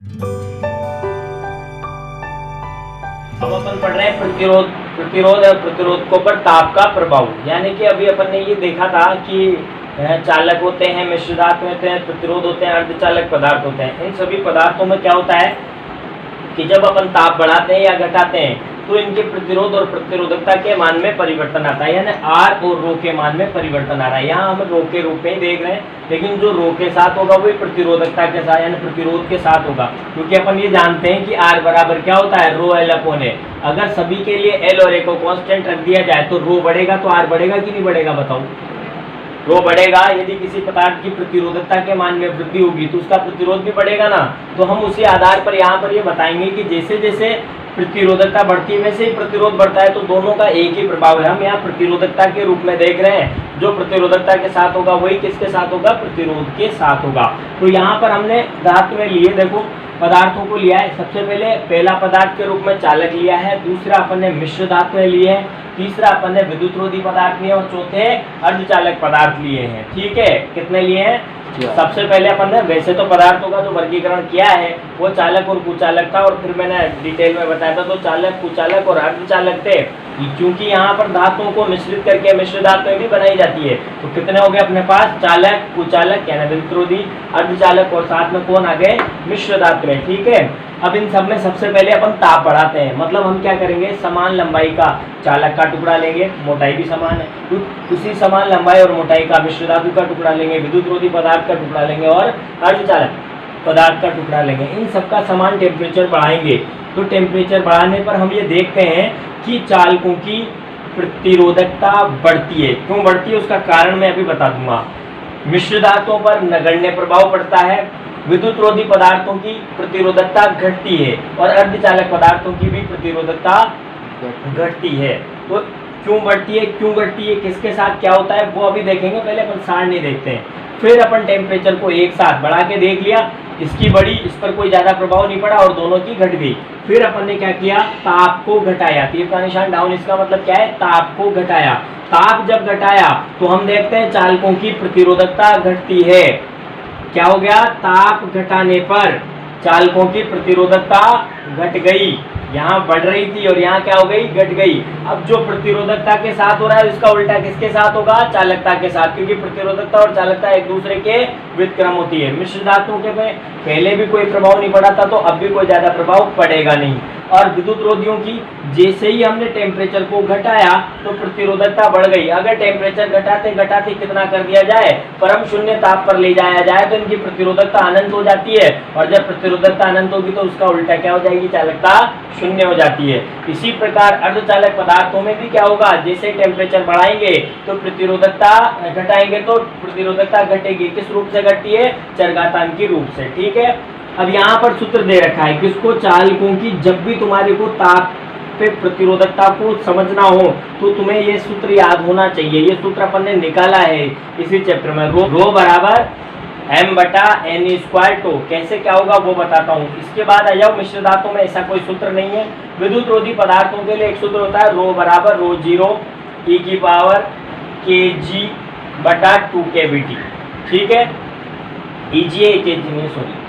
अब अपन पढ़ रहे हैं प्रतिरोध और प्रतिरोधकों पर ताप का प्रभाव। यानी कि अभी अपन ने ये देखा था कि चालक होते हैं, मिश्र धातु होते हैं, प्रतिरोध होते हैं, अर्धचालक पदार्थ होते हैं। इन सभी पदार्थों में क्या होता है कि जब अपन ताप बढ़ाते हैं या घटाते हैं तो इनके प्रतिरोध और प्रतिरोधकता के मान में परिवर्तन आता है, यानी आर और रो के मान में परिवर्तन आ रहा है। यहाँ हम रो के रूप में ही देख रहे हैं, लेकिन जो रो के साथ होगा वही प्रतिरोधकता के साथ यानी प्रतिरोध के साथ होगा, क्योंकि अपन ये जानते हैं कि आर बराबर क्या होता है, रो एल अपॉन ए। अगर सभी के लिए एल और ए को कांस्टेंट रख दिया जाए तो रो बढ़ेगा तो आर बढ़ेगा कि नहीं बढ़ेगा, बताओ। रो बढ़ेगा। यदि किसी पदार्थ की प्रतिरोधकता के मान में वृद्धि होगी तो उसका प्रतिरोध भी बढ़ेगा ना। तो हम उसी आधार पर यहाँ पर ये बताएंगे कि जैसे जैसे प्रतिरोधकता बढ़ती है वैसे ही प्रतिरोध बढ़ता है, तो दोनों का एक ही प्रभाव है। हम यहाँ प्रतिरोधकता के रूप में देख रहे हैं, जो प्रतिरोधकता के साथ होगा वही किसके साथ होगा, प्रतिरोध के साथ होगा। तो यहाँ पर हमने धातु में लिए, देखो पदार्थों को लिया है। सबसे पहले पहला पदार्थ के रूप में चालक लिया है, दूसरा अपन ने मिश्र धातु लिए है, तीसरा अपन ने विद्युत रोधी पदार्थ लिए और चौथे अर्धचालक पदार्थ लिए हैं। ठीक है, कितने लिए हैं? सबसे पहले अपन ने वैसे तो पदार्थों का जो वर्गीकरण किया है वो चालक और कुचालक था, और फिर मैंने डिटेल में बताया था तो चालक, कुचालक और अर्धचालक थे। क्योंकि यहाँ पर धातुओं को मिश्रित करके मिश्र धातुएं भी बनाई जाती है, तो कितने हो गए अपने पास, चालक, कुचालक यानी विद्युत रोधी, अर्धचालक और साथ में कौन आ गए, मिश्र धातुएं। ठीक है, अब इन सब में सबसे पहले अपन ताप बढ़ाते हैं। मतलब हम क्या करेंगे, समान लंबाई का चालक का टुकड़ा लेंगे, मोटाई भी समान है, उसी समान लंबाई और मोटाई का मिश्र धातु का टुकड़ा लेंगे, विद्युत रोधी पदार्थ का टुकड़ा लेंगे और अर्धचालक पदार्थ का टुकड़ा लेंगे। इन सबका समान टेम्परेचर बढ़ाएंगे। तो टेम्परेचर बढ़ाने पर हम ये देखते हैं कि चालकों की प्रतिरोधकता बढ़ती है। क्यों बढ़ती है उसका कारण मैं अभी बता दूंगा। मिश्र धातुओं पर नगण्य प्रभाव पड़ता है, विद्युत रोधी पदार्थों की प्रतिरोधकता घटती है और अर्धचालक पदार्थों की भी प्रतिरोधकता घटती है। तो क्यों बढ़ती है, क्यों घटती है, किसके साथ क्या होता है वो अभी देखेंगे। पहले अपन सारणी देखते हैं, फिर अपन टेम्परेचर को एक साथ बढ़ा के देख लिया, इसकी बढ़ी, इस पर कोई ज्यादा प्रभाव नहीं पड़ा और दोनों की घट गई। फिर अपन ने क्या किया, ताप को घटाया, तीर का निशान डाउन, इसका मतलब क्या है, ताप को घटाया। ताप जब घटाया तो हम देखते हैं चालकों की प्रतिरोधकता घटती है। क्या हो गया, ताप घटाने पर चालकों की प्रतिरोधकता घट गई, यहाँ बढ़ रही थी और यहाँ क्या हो गई, घट गई। अब जो प्रतिरोधकता के साथ हो रहा है उसका उल्टा किसके साथ होगा, चालकता के साथ, क्योंकि प्रतिरोधकता और चालकता एक दूसरे के व्युत्क्रम होती है। मिश्र धातुओं के पे पहले भी कोई प्रभाव नहीं पड़ा था तो अब भी कोई ज्यादा प्रभाव पड़ेगा नहीं। और विद्युत रोधियों की जैसे ही हमने टेम्परेचर को घटाया तो प्रतिरोधकता बढ़ गई। अगर टेम्परेचर घटाते घटाते कितना कर दिया जाए, परम शून्य ताप पर ले जाया जाए तो इनकी प्रतिरोधकता अनंत हो जाती है, और जब प्रतिरोधकता अनंत होगी तो उसका उल्टा क्या हो जाएगी, चालकता शून्य हो जाती है। इसी प्रकार अर्धचालक पदार्थों में भी क्या होगा, जैसे टेम्परेचर बढ़ाएंगे तो प्रतिरोधकता घटाएंगे तो प्रतिरोधकता घटेगी। किस रूप से घटती है, चरघातांकी रूप से। ठीक है, अब यहाँ पर सूत्र दे रखा है किसको, चालकों की। जब भी तुम्हारे को ताप पे प्रतिरोधकता को समझना हो तो तुम्हें ये सूत्र याद होना चाहिए। ये सूत्र अपन ने निकाला है इसी चैप्टर में, रो बराबर m बटा n स्क्वायर टू। कैसे क्या होगा वो बताता हूँ। इसके बाद आ जाओ मिश्र धातु में, ऐसा कोई सूत्र नहीं है। विद्युत रोधी पदार्थों के लिए एक सूत्र होता है, रो बराबर रो जीरो e की पावर kg बटा 2 kBT। ठीक है, ईजी है, kg नहीं, सॉरी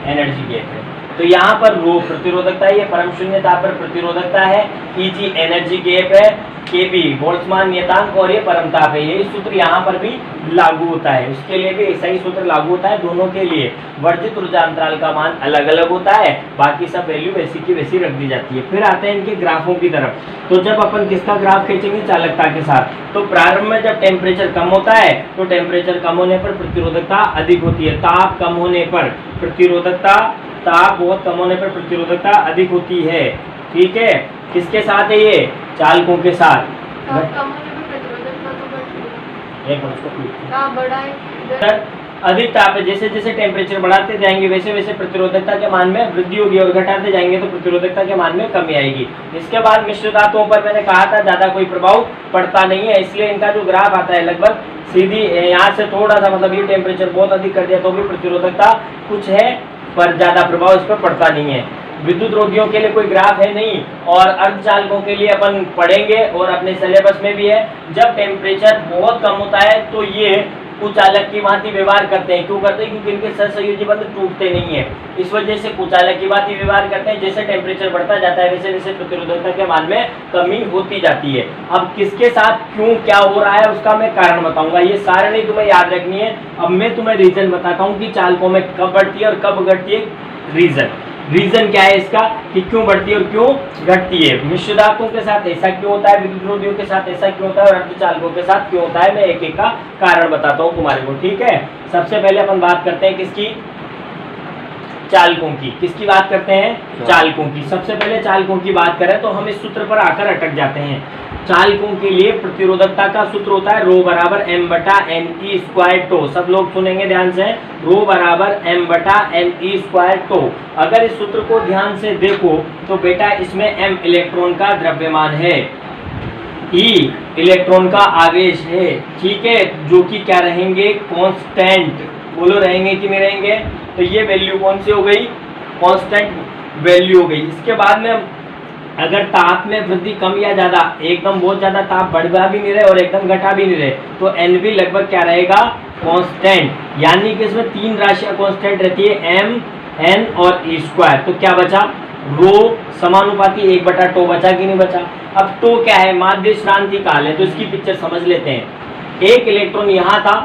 एनर्जी गैप है। तो यहाँ पर रो प्रतिरोधकता है, ये परम शून्य ताप पर प्रतिरोधकता है, ईजी एनर्जी गैप है, केबी बोल्ट्जमान नियतांक और ये परम ताप है। यही सूत्र यहाँ पर भी लागू होता है, उसके लिए भी ऐसा ही सूत्र लागू होता है। दोनों के लिए वर्जित ऊर्जा अंतराल का मान अलग अलग होता है, बाकी सब वैल्यू वैसी की वैसी रख दी जाती है। फिर आते हैं इनके ग्राफों की तरफ। तो जब अपन किसका ग्राफ खींचेंगे, चालकता के साथ, तो प्रारंभ में जब टेम्परेचर कम होता है तो टेम्परेचर कम होने पर प्रतिरोधकता अधिक होती है। ताप कम होने पर प्रतिरोधकता, ताप बहुत कम होने पर प्रतिरोधकता अधिक होती है। ठीक है, किसके साथ है ये, चालकों के साथ। अधिक ताप है, जैसे जैसे टेम्परेचर बढ़ाते जाएंगे वैसे वैसे प्रतिरोधकता के मान में वृद्धि होगी और घटाते जाएंगे तो प्रतिरोधकता के मान में कमी आएगी। इसके बाद मिश्र धातुओं पर मैंने कहा था ज्यादा कोई प्रभाव पड़ता नहीं है, इसलिए इनका जो ग्राफ आता है लगभग सीधी यहाँ से थोड़ा सा, मतलब ये टेम्परेचर बहुत अधिक कर दिया तो भी प्रतिरोधकता कुछ है पर ज्यादा प्रभाव इस पर पड़ता नहीं है। विद्युत रोधियों के लिए कोई ग्राफ है नहीं, और अर्धचालकों के लिए अपन पढ़ेंगे और अपने सिलेबस में भी है। जब टेम्परेचर बहुत कम होता है तो ये कुचालक की भांति व्यवहार करते हैं। क्यों करते हैं? क्योंकि इनके सहसंयोजी बंध टूटते नहीं है, इस वजह से कुचालक की भांति व्यवहार करते हैं। जैसे टेम्परेचर बढ़ता जाता है वैसे वैसे प्रतिरोधकता के मान में कमी होती जाती है। अब किसके साथ क्यों क्या हो रहा है उसका मैं कारण बताऊंगा, ये सारणी तुम्हें याद रखनी है। अब मैं तुम्हें रीजन बताता हूँ कि चालकों में कब बढ़ती है और कब घटती है। रीजन क्या है इसका कि क्यों बढ़ती है और क्यों घटती है। मिश्र धातुओं के साथ ऐसा क्यों होता है, विद्युतरोधियों के साथ ऐसा क्यों होता है और अर्धचालकों के साथ क्यों होता है, मैं एक एक का कारण बताता हूँ तुम्हारे को, ठीक है। सबसे पहले अपन बात करते हैं किसकी, चालकों की। किसकी बात करते हैं? चालकों की। सबसे पहले चालकों की बात करें तो हम इस सूत्र पर आकर अटक जाते हैं। चालकों के लिए प्रतिरोधकता का सूत्र होता है रो बराबर एम बटा एन ई स्क्वायर टो। सब लोग सुनेंगे ध्यान से, रो बराबर एम बटा एन ई स्क्वायर टो। अगर इस सूत्र को ध्यान से देखो तो बेटा इसमें एम इलेक्ट्रॉन का द्रव्यमान है, ई इलेक्ट्रॉन का आवेश है, ठीक है, जो कि क्या रहेंगे? कांस्टेंट। बोलो रहेंगे कि नहीं रहेंगे? तो ये वैल्यू कौन सी हो गई? कांस्टेंट वैल्यू हो गई। इसके बाद में अगर ताप में वृद्धि कम या ज्यादा, एकदम बहुत ज्यादा ताप बढ़ा भी नहीं रहे और एकदम घटा भी नहीं रहे, तो एन भी लगभग क्या रहेगा? कांस्टेंट। यानी कि इसमें तीन राशियां कांस्टेंट रहती है, एम, एन और ई स्क्वायर। तो क्या बचा? रो समानुपाती एक बटा टो बचा कि नहीं बचा? अब टो क्या है? माध्य श्रांति काल है, तो इसकी पिक्चर समझ लेते हैं। एक इलेक्ट्रॉन यहाँ था,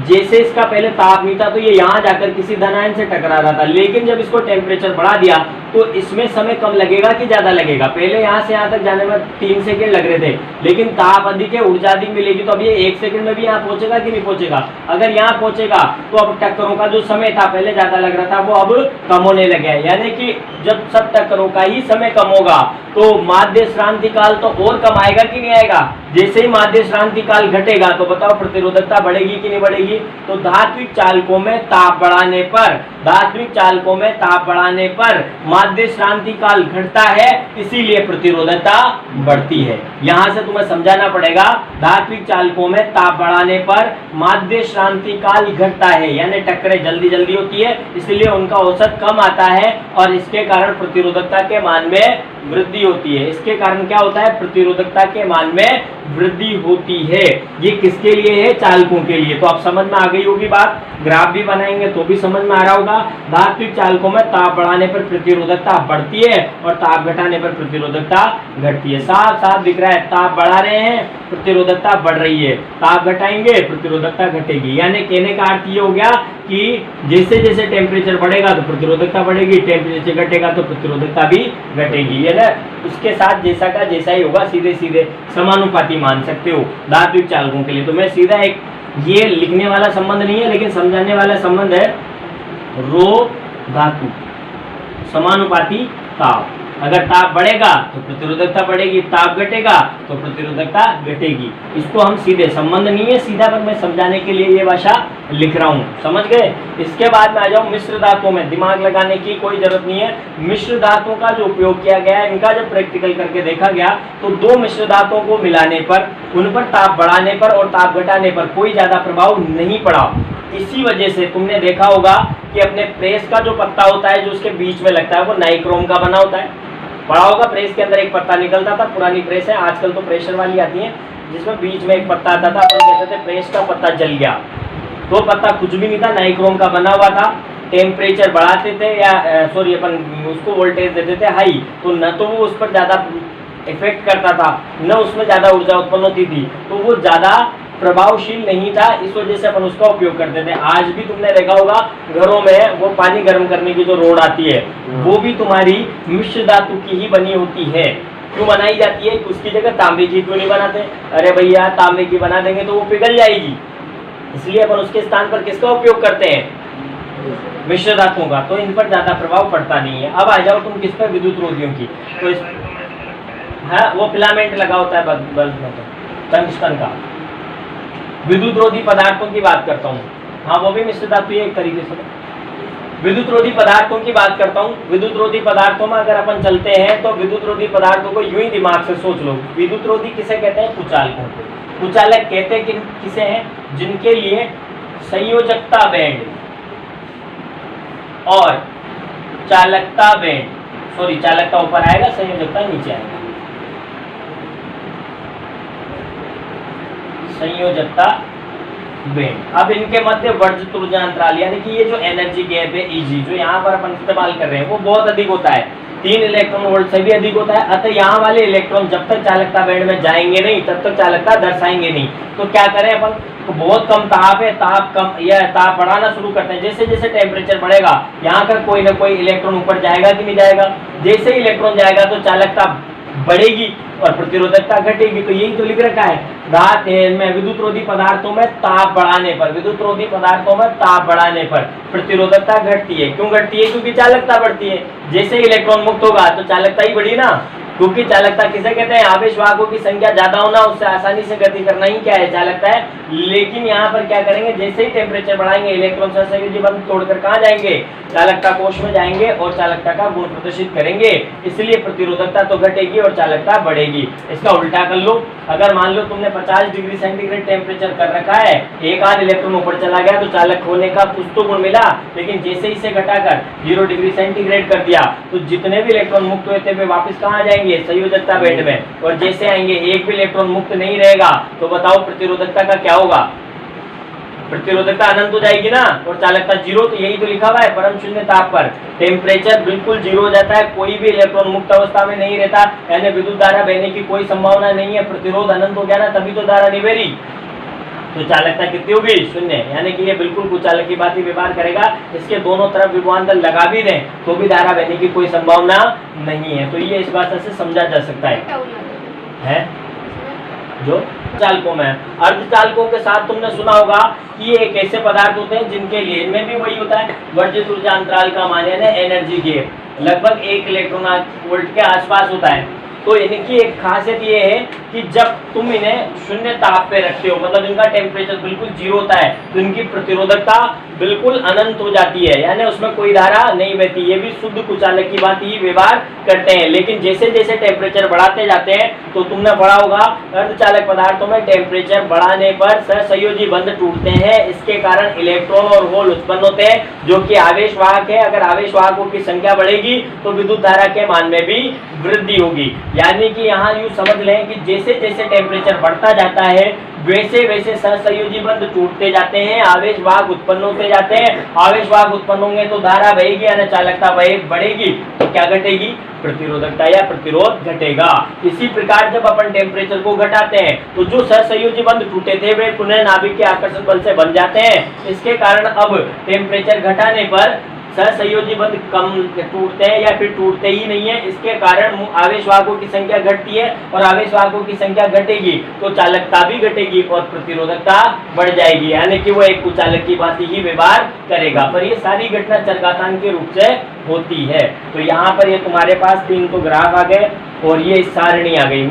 जैसे इसका पहले ताप नहीं था तो ये यहाँ जाकर किसी धनायन से टकरा रहा था, लेकिन जब इसको टेम्परेचर बढ़ा दिया तो इसमें समय कम लगेगा कि ज्यादा लगेगा? पहले यहाँ से यहाँ तक जाने में 3 सेकंड लग रहे थे, लेकिन ताप अधिक है, ऊर्जा अधिक मिलेगी, तो अब ये 1 सेकंड में भी यहाँ पहुंचेगा कि नहीं पहुंचेगा? अगर यहाँ पहुंचेगा तो अब टक्करों का जो समय था पहले ज्यादा लग रहा था वो अब कम होने लगा है। यानी कि जब सब टक्करों का ही समय कम होगा तो माध्य श्रांति काल तो और कम आएगा कि नहीं आएगा? जैसे ही माध्य श्रांति काल घटेगा तो बताओ प्रतिरोधकता बढ़ेगी कि नहीं बढ़ेगी? तो धात्विक चालकों में ताप बढ़ाने पर, धात्विक चालकों में ताप बढ़ाने पर माध्य श्रांति काल घटता है, इसीलिए प्रतिरोधकता बढ़ती है। यहां से तुम्हें समझाना पड़ेगा, धात्विक चालकों में ताप बढ़ाने पर माध्य श्रांति काल घटता है, यानी टक्करें जल्दी जल्दी होती है, इसलिए उनका औसत कम आता है और इसके कारण प्रतिरोधकता के मान में वृद्धि होती है। इसके कारण क्या होता है? प्रतिरोधकता के मान में वृद्धि होती है। ये किसके लिए है? चालकों के लिए। तो अब समझ में आ गई होगी बात, ग्राफ भी बनाएंगे तो भी समझ में आ रहा होगा। धात्विक चालकों में ताप बढ़ाने पर प्रतिरोधकता बढ़ती है और ताप घटाने पर प्रतिरोधकता घटती है। साफ साफ दिख रहा है, ताप बढ़ा रहे हैं प्रतिरोधकता बढ़ रही है, ताप घटाएंगे प्रतिरोधकता घटेगी। यानी कहने का अर्थ ये हो गया कि जैसे जैसे टेम्परेचर बढ़ेगा तो प्रतिरोधकता बढ़ेगी, टेम्परेचर घटेगा तो प्रतिरोधकता भी घटेगी। है ना, उसके साथ जैसा का जैसा ही होगा, सीधे सीधे समानुपाती मान सकते हो धात्विक चालकों के लिए। तो मैं सीधा एक, ये लिखने वाला संबंध नहीं है लेकिन समझाने वाला संबंध है, रो धातु समानुपाती ताप। अगर ताप बढ़ेगा तो प्रतिरोधकता बढ़ेगी, ताप घटेगा तो प्रतिरोधकता घटेगी। इसको हम सीधे, संबंध नहीं है सीधा, पर मैं समझाने के लिए ये भाषा लिख रहा हूँ, समझ गए। इसके बाद में आ जाओ मिश्र धातुओं में, दिमाग लगाने की कोई जरूरत नहीं है। मिश्र धातुओं का जो उपयोग किया गया है, इनका जब प्रैक्टिकल करके देखा गया तो दो मिश्र धातुओं को मिलाने पर, उन पर ताप बढ़ाने पर और ताप घटाने पर कोई ज्यादा प्रभाव नहीं पड़ा। इसी वजह से तुमने देखा होगा कि अपने प्रेस का जो पत्ता होता है, जो उसके बीच में लगता है, वो नाइक्रोम का बना होता है। पड़ा होगा, प्रेस के अंदर एक पत्ता निकलता था, पुरानी प्रेस है, आजकल तो प्रेशर वाली आती है जिसमें बीच में एक पत्ता आता था, अपन कहते थे प्रेस का पत्ता जल गया। तो पत्ता कुछ भी नहीं था, नाइक्रोम का बना हुआ था। टेम्परेचर बढ़ाते थे या सॉरी अपन उसको वोल्टेज देते थे हाई, तो न तो वो उस पर ज़्यादा इफेक्ट करता था, न उसमें ज़्यादा ऊर्जा उत्पन्न होती थी, तो वो ज़्यादा प्रभावशील नहीं था। इस वजह से अपन उसका उपयोग करते थे। आज भी तुमने देखा होगा घरों में वो पानी गर्म करने की जो रोड आती है, वो भी तुम्हारी मिश्र धातु की ही बनी होती है। क्यों बनाई जाती है? उसकी जगह तांबे की क्यों नहीं बनाते? अरे भैया तांबे की बना देंगे तो वो पिघल जाएगी, इसलिए अपन उसके स्थान पर किसका उपयोग करते हैं? मिश्र धातुओं का। तो इन पर ज्यादा प्रभाव पड़ता नहीं है। अब आ जाओ तुम किस पर? विद्युत रोधियों की। तो इस हाँ, वो फिलामेंट लगा होता है बल्ब में, टंगस्टन का। विद्युत रोधी पदार्थों की बात करता हूँ, हाँ वो भी मिश्र धातु है एक तरीके से। विद्युत रोधी पदार्थों की बात करता हूँ। विद्युत रोधी पदार्थों में अगर अपन चलते हैं तो विद्युत रोधी पदार्थों को यूं ही दिमाग से सोच लो। विद्युत रोधी किसे कहते हैं? कुचालकों को। कुचालक कहते हैं कि किसे हैं? जिनके लिए संयोजकता बैंड और चालकता बैंड, सॉरी चालकता ऊपर आएगा, संयोजकता नीचे आएगा। संयोजकता बैंड। अब इनके मध्य वर्जित ऊर्जा अंतराल यानी कि ये जो एनर्जी गैप है Eg जो यहाँ पर अपन इस्तेमाल कर रहे हैं वो बहुत अधिक होता है, 3 इलेक्ट्रॉन वोल्ट से भी अधिक होता है। अतः यहाँ वाले इलेक्ट्रॉन जब तक चालकता बैंड में जाएंगे नहीं तब तक चालकता दर्शाएंगे नहीं। तो क्या करें अपन, तो बहुत कम ताप है, ताप कम या ताप बढ़ाना शुरू करते हैं। जैसे जैसे टेम्परेचर बढ़ेगा यहाँ का कोई ना कोई इलेक्ट्रॉन ऊपर जाएगा कि नहीं जाएगा, जैसे ही इलेक्ट्रॉन जाएगा तो चालकता बढ़ेगी और प्रतिरोधकता घटेगी। तो यही तो लिख रखा है, धात में विद्युत रोधी पदार्थों में ताप बढ़ाने पर, विद्युत रोधी पदार्थों में ताप बढ़ाने पर प्रतिरोधकता घटती है। क्यों घटती है? क्योंकि चालकता बढ़ती है। जैसे इलेक्ट्रॉन मुक्त होगा तो चालकता ही बढ़ी ना, क्योंकि चालकता किसे कहते हैं? आवेश वाहकों की संख्या ज्यादा होना, उससे आसानी से गति करना ही क्या है? चालकता है। लेकिन यहाँ पर क्या करेंगे, जैसे ही टेम्परेचर बढ़ाएंगे इलेक्ट्रॉन सहसंयोजी बंध तोड़कर कहाँ जाएंगे? चालकता कोश में जाएंगे और चालकता का गुण प्रदर्शित करेंगे, इसलिए प्रतिरोधकता तो घटेगी और चालकता बढ़ेगी। इसका उल्टा कर लो, अगर मान लो तुमने 50 डिग्री सेंटीग्रेड टेम्परेचर कर रखा है, एक आध इलेक्ट्रॉन ऊपर चला गया तो चालक होने का कुछ तो गुण मिला, लेकिन जैसे ही इसे घटाकर 0 डिग्री सेंटीग्रेड कर दिया तो जितने भी इलेक्ट्रॉन मुक्त हुए थे वे वापस कहाँ जाएंगे? संयोजकता बैंड में। और जैसे आएंगे एक भी इलेक्ट्रॉन मुक्त नहीं रहेगा तो बताओ प्रतिरोधकता का क्या होगा? प्रतिरोधकता अनंत हो जाएगी ना और चालकता 0। तो यही तो लिखा हुआ है, परम शून्य ताप पर टेम्परेचर बिल्कुल 0 हो जाता है, कोई भी इलेक्ट्रॉन मुक्त अवस्था में नहीं रहता, यानी विद्युत धारा बहने की कोई संभावना नहीं है। प्रतिरोध अनंत हो गया ना, तभी तो धारा नहीं बह रही। तो चालकता कितनी होगी? 0, यानी कि ये बिल्कुल कुचालक की बात ही व्यवहार करेगा। इसके दोनों तरफ विभवांतर लगा भी दें तो भी धारा बहने की कोई संभावना नहीं है। तो ये इस बात से समझा जा सकता है जो चालकों में। अर्धचालकों के साथ तुमने सुना होगा कि ये एक ऐसे पदार्थ होते हैं जिनके लिए इनमें भी वही होता है, वर्जित ऊर्जा अंतराल का मान यानी एनर्जी गैप लगभग 1 इलेक्ट्रॉन वोल्ट के आसपास होता है। तो इनकी एक खासियत ये है कि जब तुम इन्हें शून्य ताप पे रखते हो, मतलब इनका टेम्परेचर बिल्कुल 0 होता है, तो इनकी प्रतिरोधकता बिल्कुल अनंत हो जाती है, यानी उसमें कोई धारा नहीं बहती। ये भी शुद्ध कुचालक की बात ही व्यवहार करते हैं। लेकिन जैसे जैसे टेम्परेचर बढ़ाते जाते हैं तो तुमने पढ़ा होगा अर्धचालक पदार्थों में टेम्परेचर बढ़ाने पर सहसंयोजी बंध टूटते हैं। इसके कारण इलेक्ट्रॉन और होल उत्पन्न होते हैं जो कि आवेश वाहक है। अगर आवेश वाहकों की संख्या बढ़ेगी तो विद्युत धारा के मान में भी वृद्धि होगी। यानी कि यहाँ यूँ समझ लें कि जैसे जैसे टेम्परेचर बढ़ता जाता है वैसे वैसे सहसंयोजी बंध टूटते जाते हैं, आवेश वाहक उत्पन्न होते जाते हैं। आवेश वाहक उत्पन्न होंगे तो धारा बहेगी यानी चालकता बढ़ेगी, तो क्या घटेगी? प्रतिरोधकता या प्रतिरोध घटेगा। इसी प्रकार जब अपन टेम्परेचर को घटाते हैं तो जो सहसंयोजी बंध टूटे थे वे पुनः नाभिक के आकर्षण बल से बन जाते हैं। इसके कारण अब टेम्परेचर घटाने पर सहसंयोजी बंध कम टूटते हैं या फिर टूटते ही नहीं है। इसके कारण आवेश वाहकों की संख्या घटती है और आवेश वाहकों की संख्या घटेगी तो चालकता भी घटेगी और प्रतिरोधकता बढ़ जाएगी, यानी कि वो एक कुचालक की बात ही व्यवहार करेगा। पर ये सारी घटना चरघातांक के रूप से होती है। तो यहाँ पर ये तुम्हारे पास 3 तो ग्राफ आ गए और ये सारणी आ गई।